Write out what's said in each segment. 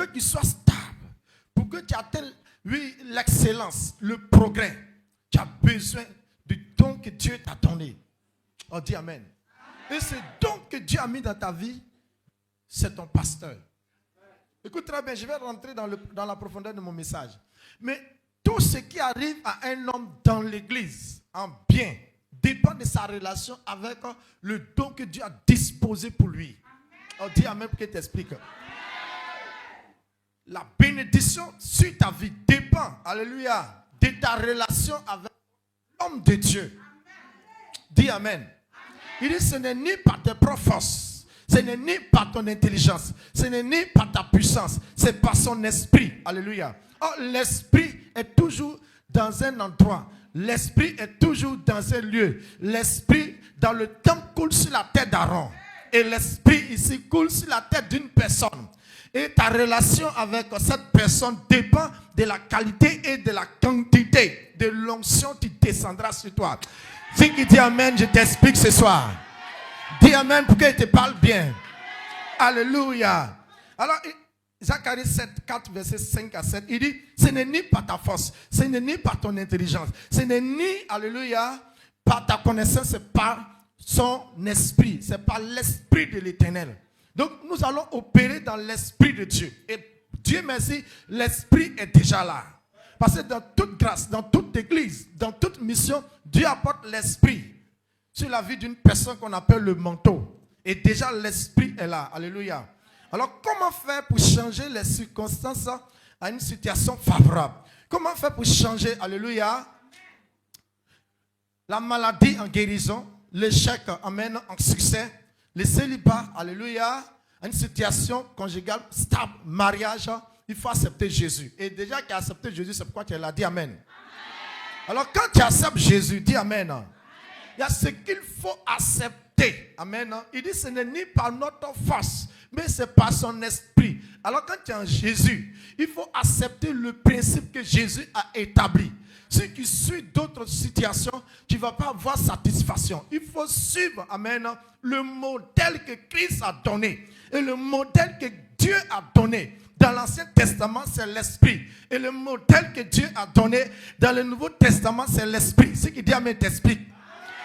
que tu sois stable, pour que tu atteignes, oui, l'excellence, le progrès, tu as besoin du don que Dieu t'a donné. On dit Amen. Et ce don que Dieu a mis dans ta vie, c'est ton pasteur. Écoute très bien, je vais rentrer dans la profondeur de mon message. Mais tout ce qui arrive à un homme dans l'église, en bien, dépend de sa relation avec le don que Dieu a disposé pour lui. On dit Amen pour qu'il t'explique. La bénédiction sur ta vie dépend, alléluia, de ta relation avec l'homme de Dieu. Dis Amen. Il dit, ce n'est ni par tes propres forces, ce n'est ni par ton intelligence, ce n'est ni par ta puissance, c'est par son esprit. Alléluia. Or, l'esprit est toujours dans un endroit. L'esprit est toujours dans un lieu. L'esprit dans le temple coule sur la tête d'Aaron. Et l'esprit ici coule sur la tête d'une personne. Et ta relation avec cette personne dépend de la qualité et de la quantité de l'onction qui descendra sur toi. Si qui dit Amen, je t'explique ce soir. Dis Amen pour qu'il te parle bien. Alléluia. Alors, Zacharie 7, 4, verset 5 à 7, il dit, ce n'est ni par ta force, ce n'est ni par ton intelligence, ce n'est ni, alléluia, par ta connaissance, c'est par son esprit, c'est par l'esprit de l'Éternel. Donc, nous allons opérer dans l'esprit de Dieu. Et Dieu merci, l'esprit est déjà là. Parce que dans toute grâce, dans toute église, dans toute mission, Dieu apporte l'esprit sur la vie d'une personne qu'on appelle le manteau. Et déjà, l'esprit est là. Alléluia. Alors, comment faire pour changer les circonstances à une situation favorable? Comment faire pour changer, alléluia, la maladie en guérison, l'échec amène en succès, le célibat, alléluia, à une situation conjugale stable, mariage, il faut accepter Jésus. Et déjà qu'il a accepté Jésus, c'est pourquoi tu l'as dit Amen. Alors, quand tu acceptes Jésus, dis Amen. Il y a ce qu'il faut accepter. Amen. Il dit ce n'est ni par notre force, mais c'est par son esprit. Alors quand tu es en Jésus, il faut accepter le principe que Jésus a établi. Si tu suis d'autres situations, tu ne vas pas avoir satisfaction. Il faut suivre, amen, le modèle que Christ a donné. Et le modèle que Dieu a donné dans l'Ancien Testament, c'est l'esprit. Et le modèle que Dieu a donné dans le Nouveau Testament, c'est l'esprit. Ce qui dit Amen t'explique.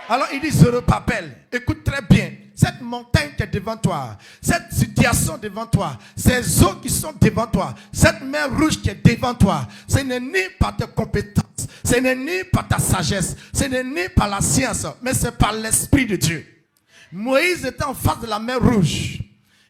Alors il dit Zerubbabel, écoute très bien, cette montagne qui est devant toi, cette situation devant toi, ces eaux qui sont devant toi, cette mer rouge qui est devant toi, ce n'est ni par tes compétences, ce n'est ni par ta sagesse, ce n'est ni par la science, mais c'est par l'esprit de Dieu. Moïse était en face de la mer rouge.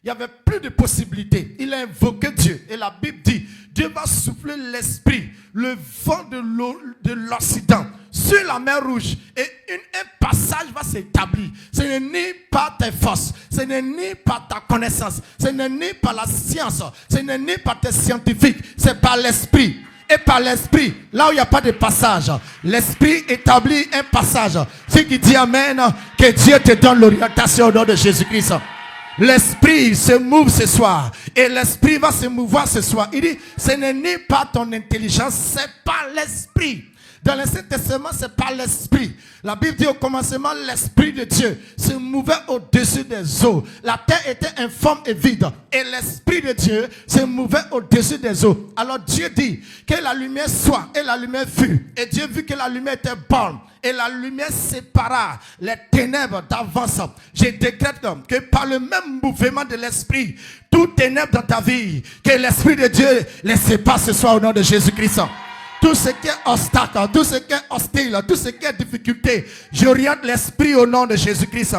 Il n'y avait plus de possibilités. Il a invoqué Dieu. Et la Bible dit, Dieu va souffler l'esprit, le vent de l'Occident sur la mer rouge. Et un passage va s'établir. Ce n'est ni par tes forces, ce n'est ni par ta connaissance, ce n'est ni par la science, ce n'est ni par tes scientifiques, c'est par l'esprit. Et par l'esprit, là où il n'y a pas de passage, l'esprit établit un passage. Ce qui dit Amen, que Dieu te donne l'orientation au nom de Jésus-Christ. L'esprit se mouve ce soir. Et l'esprit va se mouvoir ce soir. Il dit, ce n'est ni par ton intelligence, c'est par l'esprit. Dans l'Ancien Testament, c'est par l'esprit. La Bible dit au commencement, l'esprit de Dieu se mouvait au-dessus des eaux. La terre était informe et vide. Et l'esprit de Dieu se mouvait au-dessus des eaux. Alors Dieu dit que la lumière soit. Et la lumière fut. Et Dieu vit que la lumière était bonne. Et la lumière sépara les ténèbres d'avance. Je décrète que par le même mouvement de l'esprit, tout ténèbre dans ta vie, que l'esprit de Dieu les sépare ce soir au nom de Jésus-Christ. Tout ce qui est obstacle, tout ce qui est hostile, tout ce qui est difficulté, j'oriente l'esprit au nom de Jésus-Christ.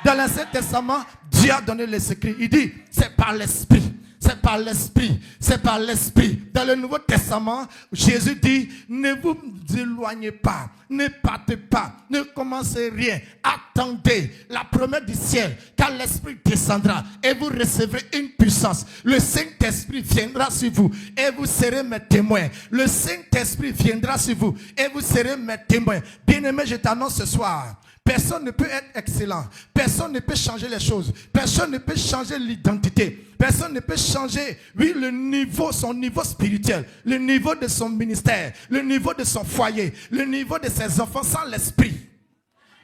Dans l'Ancien Testament, Dieu a donné le secret. Il dit, c'est par l'esprit. C'est par l'esprit, c'est par l'esprit. Dans le Nouveau Testament, Jésus dit, ne vous éloignez pas, ne partez pas, ne commencez rien. Attendez la promesse du ciel, car l'esprit descendra et vous recevrez une puissance. Le Saint-Esprit viendra sur vous et vous serez mes témoins. Le Saint-Esprit viendra sur vous et vous serez mes témoins. Bien-aimé, je t'annonce ce soir. Personne ne peut être excellent. Personne ne peut changer les choses. Personne ne peut changer l'identité. Personne ne peut changer, oui, le niveau, son niveau spirituel, le niveau de son ministère, le niveau de son foyer, le niveau de ses enfants sans l'esprit.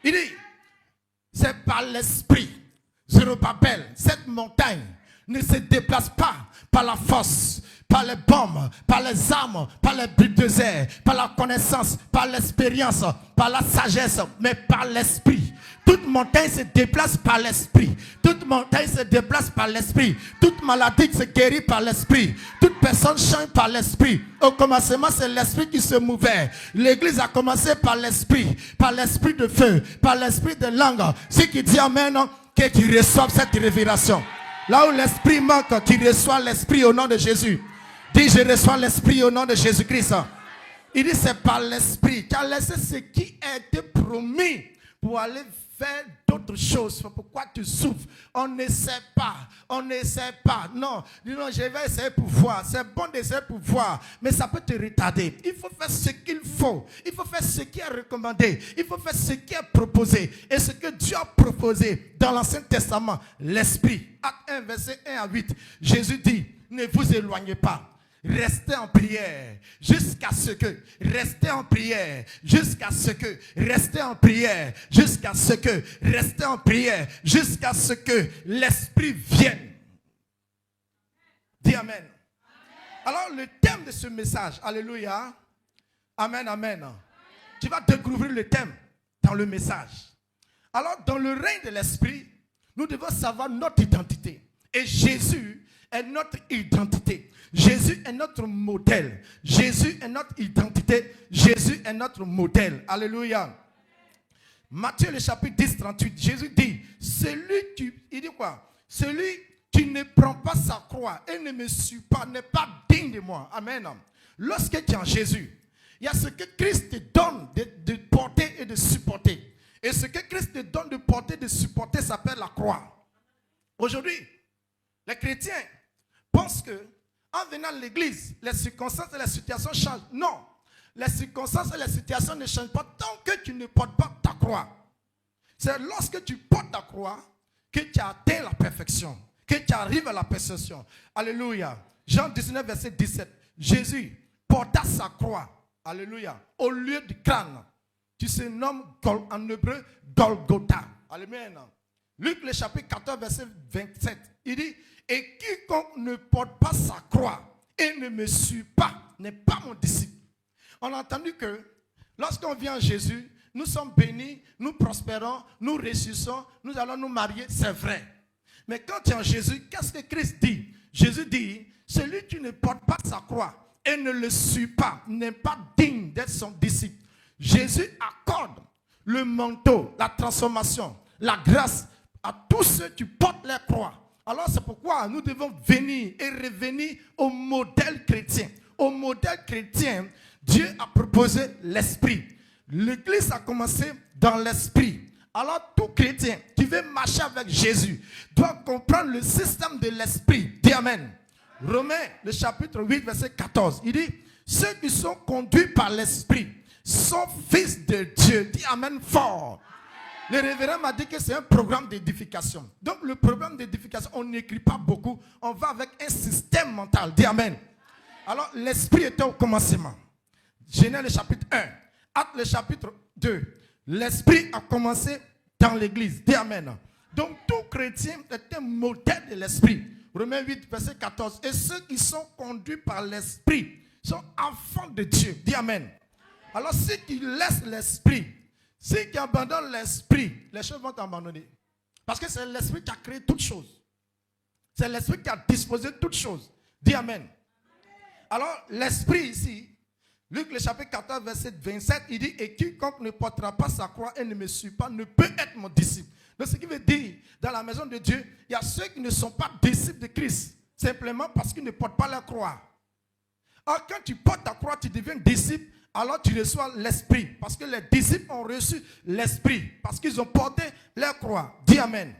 Il dit, c'est par l'esprit. Zerubbabel, cette montagne ne se déplace pas par la force. par les bombes, par les armes, par les bulldozers, par la connaissance, par l'expérience, par la sagesse, mais par l'esprit. Toute montagne se déplace par l'esprit. Toute montagne se déplace par l'esprit. Toute maladie se guérit par l'esprit. Toute personne change par l'esprit. Au commencement, c'est l'esprit qui se mouvait. L'église a commencé par l'esprit de feu, par l'esprit de langue. Ce qui dit amen, que tu reçoives cette révélation. Là où l'esprit manque, tu reçois l'esprit au nom de Jésus. Dis, je reçois l'esprit au nom de Jésus-Christ. Il dit, c'est par l'esprit qui a laissé ce qui a été promis pour aller faire d'autres choses. Pourquoi tu souffres? On n'essaie pas. Non, je vais essayer pour voir. C'est bon d'essayer pour voir, mais ça peut te retarder. Il faut faire ce qu'il faut. Il faut faire ce qui est recommandé. Il faut faire ce qui est proposé. Et ce que Dieu a proposé dans l'Ancien Testament, l'Esprit. Acte 1, verset 1 à 8. Jésus dit, ne vous éloignez pas. Restez en prière jusqu'à ce que, restez en prière jusqu'à ce que, restez en prière jusqu'à ce que, restez en prière jusqu'à ce que l'Esprit vienne. Dis amen. Alors le thème de ce message, alléluia, amen, amen. Tu vas découvrir le thème dans le message. Alors dans le règne de l'Esprit, nous devons savoir notre identité. Et Jésus est notre identité. Jésus est notre modèle. Jésus est notre identité. Jésus est notre modèle. Alléluia. Matthieu le chapitre 10, 38. Jésus dit, il dit quoi? Celui qui ne prend pas sa croix et ne me suit pas n'est pas digne de moi. Amen. Lorsque tu es en Jésus, il y a ce que Christ te donne de porter et de supporter. Et ce que Christ te donne de porter et de supporter s'appelle la croix. Aujourd'hui, les chrétiens pensent que en venant à l'église, les circonstances et les situations changent. Non, les circonstances et les situations ne changent pas tant que tu ne portes pas ta croix. C'est lorsque tu portes ta croix que tu as atteint la perfection, que tu arrives à la perfection. Alléluia. Jean 19, verset 17. Jésus porta sa croix, alléluia, au lieu du crâne, qui se nomme en hébreu Golgotha. Alléluia. Luc le chapitre 14, verset 27. Il dit, et quiconque ne porte pas sa croix et ne me suit pas n'est pas mon disciple. On a entendu que lorsqu'on vient à Jésus, nous sommes bénis, nous prospérons, nous réussissons, nous allons nous marier, c'est vrai. Mais quand tu es en Jésus, qu'est-ce que Christ dit? Jésus dit, celui qui ne porte pas sa croix et ne le suit pas n'est pas digne d'être son disciple. Jésus accorde le manteau, la transformation, la grâce à tous ceux qui portent la croix. Alors c'est pourquoi nous devons venir et revenir au modèle chrétien. Au modèle chrétien, Dieu a proposé l'esprit. L'église a commencé dans l'esprit. Alors tout chrétien qui veut marcher avec Jésus doit comprendre le système de l'esprit. Dis amen. Romains, le chapitre 8, verset 14. Il dit, ceux qui sont conduits par l'esprit sont fils de Dieu. Dis amen fort. Le révérend m'a dit que c'est un programme d'édification. Donc le programme d'édification, on n'écrit pas beaucoup. On va avec un système mental. Dis amen. Alors l'esprit était au commencement. Genèse le chapitre 1. Acte le chapitre 2. L'esprit a commencé dans l'église. Dis amen. Donc tout chrétien est un modèle de l'esprit. Romains 8, verset 14. Et ceux qui sont conduits par l'esprit sont enfants de Dieu. Dis amen. Alors ceux qui laissent l'esprit, ceux qui abandonnent l'esprit, les choses vont t'abandonner. Parce que c'est l'esprit qui a créé toutes choses. C'est l'esprit qui a disposé toutes choses. Dis amen. Alors l'esprit ici, Luc le chapitre 14, verset 27, il dit, et quiconque ne portera pas sa croix et ne me suit pas ne peut être mon disciple. Donc ce qui veut dire, dans la maison de Dieu, il y a ceux qui ne sont pas disciples de Christ, simplement parce qu'ils ne portent pas la croix. Or quand tu portes ta croix, tu deviens disciple, alors tu reçois l'esprit. Parce que les disciples ont reçu l'esprit, parce qu'ils ont porté leur croix. Dis amen.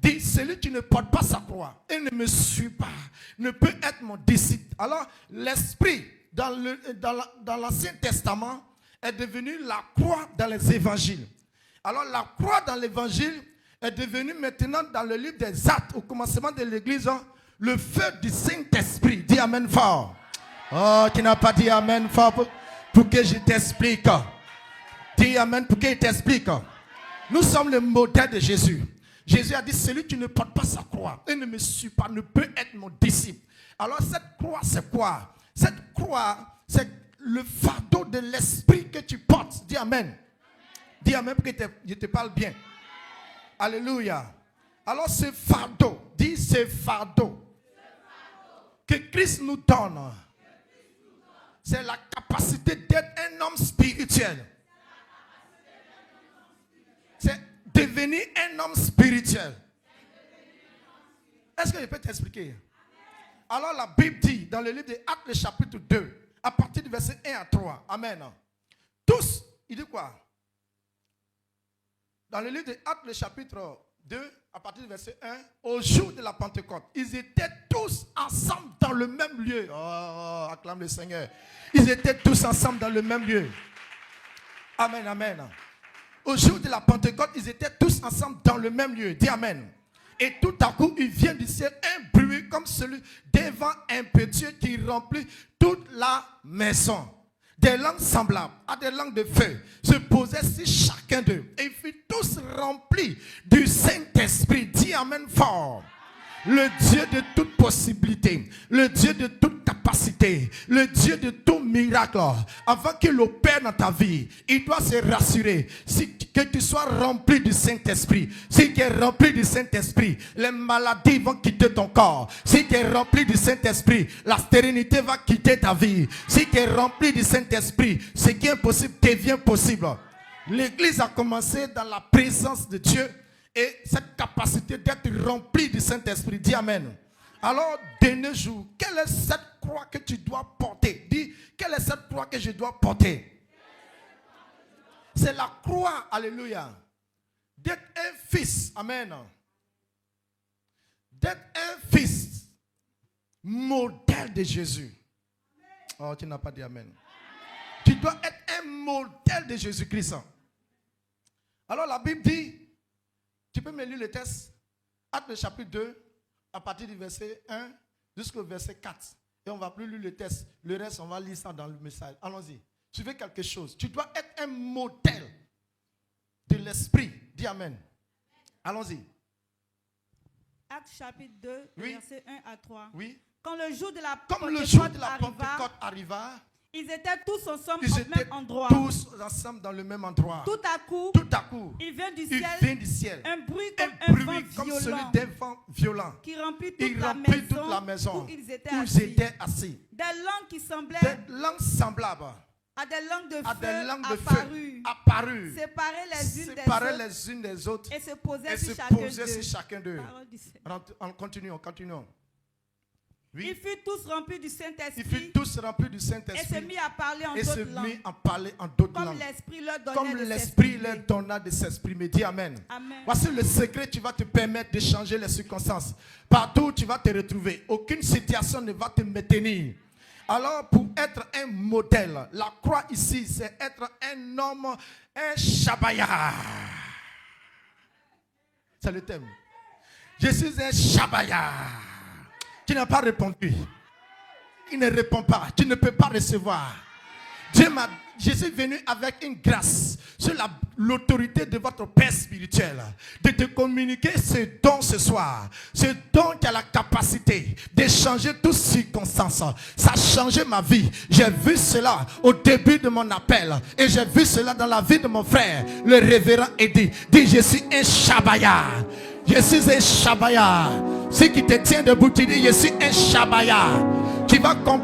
Dis, celui qui ne porte pas sa croix et ne me suit pas ne peut être mon disciple. Alors l'esprit dans l'Ancien Testament est devenu la croix dans les évangiles. Alors la croix dans l'évangile est devenue maintenant dans le livre des Actes, au commencement de l'église, le feu du Saint-Esprit. Dis amen fort. Oh, qui n'a pas dit amen fort pour que je t'explique. Dis amen pour que je t'explique. Nous sommes le modèle de Jésus. Jésus a dit, celui qui ne porte pas sa croix et ne me suit pas ne peut être mon disciple. Alors cette croix, c'est quoi? Cette croix, c'est le fardeau de l'esprit que tu portes. Dis amen. Dis amen pour que je te parle bien. Alléluia. Alors ce fardeau, dis ce fardeau que Christ nous donne, c'est la capacité d'être un homme spirituel. C'est devenir un homme spirituel. Est-ce que je peux t'expliquer? Alors la Bible dit dans le livre des Actes, le chapitre 2, à partir du verset 1 à 3. Amen. Tous, il dit quoi? Dans le livre des Actes, le chapitre 2, à partir du verset 1, au jour de la Pentecôte, ils étaient tous ensemble dans le même lieu. Oh, acclame le Seigneur. Ils étaient tous ensemble dans le même lieu. Amen, amen. Au jour de la Pentecôte, ils étaient tous ensemble dans le même lieu. Dis amen. Et tout à coup, il vient du ciel un bruit comme celui d'un vent impétueux qui remplit toute la maison. Des langues semblables à des langues de feu se posaient sur chacun d'eux. Et ils furent tous remplis du Saint-Esprit. Dis amen fort. Le Dieu de toute possibilité, le Dieu de toute capacité, le Dieu de tout miracle, avant qu'il opère dans ta vie, il doit se rassurer que tu sois rempli du Saint-Esprit. Si tu es rempli du Saint-Esprit, les maladies vont quitter ton corps. Si tu es rempli du Saint-Esprit, la stérilité va quitter ta vie. Si tu es rempli du Saint-Esprit, ce qui est impossible devient possible. L'église a commencé dans la présence de Dieu. Et cette capacité d'être rempli du Saint-Esprit. Dis amen. Alors, de nos jours, quelle est cette croix que tu dois porter? Dis, quelle est cette croix que je dois porter? C'est la croix, alléluia, d'être un fils. Amen. D'être un fils modèle de Jésus. Oh, tu n'as pas dit amen. Tu dois être un modèle de Jésus-Christ. Alors, la Bible dit, tu peux me lire le texte, Actes chapitre 2, à partir du verset 1 jusqu'au verset 4. Et on ne va plus lire le texte. Le reste, on va lire ça dans le message. Allons-y. Tu veux quelque chose. Tu dois être un modèle de l'esprit. Dis amen. Allons-y. Actes chapitre 2, oui. Verset 1 à 3. Oui. Quand le jour de la Pentecôte arriva, ils étaient tous ensemble au même endroit. Tous ensemble dans le même endroit. Tout à coup, il vient du ciel un bruit comme celui d'un vent violent qui remplit toute la maison où ils étaient assis. Des langues qui semblaient semblables à des langues de feu apparues, séparées les unes des autres et se posaient sur chacun d'eux. Continuons. Oui. Ils furent tous remplis du Saint-Esprit. Et se mit à parler en d'autres langues. Comme l'Esprit leur donna de s'exprimer. Dis amen. Amen. Voici le secret qui va te permettre de changer les circonstances. Partout où tu vas te retrouver, aucune situation ne va te maintenir. Alors, pour être un modèle, la croix ici, c'est être un homme, un Shabaya. C'est le thème. Je suis un Shabaya. Tu n'as pas répondu. Il ne répond pas. Tu ne peux pas recevoir. Je suis venu avec une grâce sur l'autorité de votre Père spirituel de te communiquer ce don ce soir. Ce don qui a la capacité de changer toutes circonstances. Ça a changé ma vie. J'ai vu cela au début de mon appel. Et j'ai vu cela dans la vie de mon frère, le révérend Eddie. Dis, je suis un Shabaya. Je suis un Shabaya. Ce qui te tient debout, tu dis, je suis un Shabaya. Tu vas comprendre.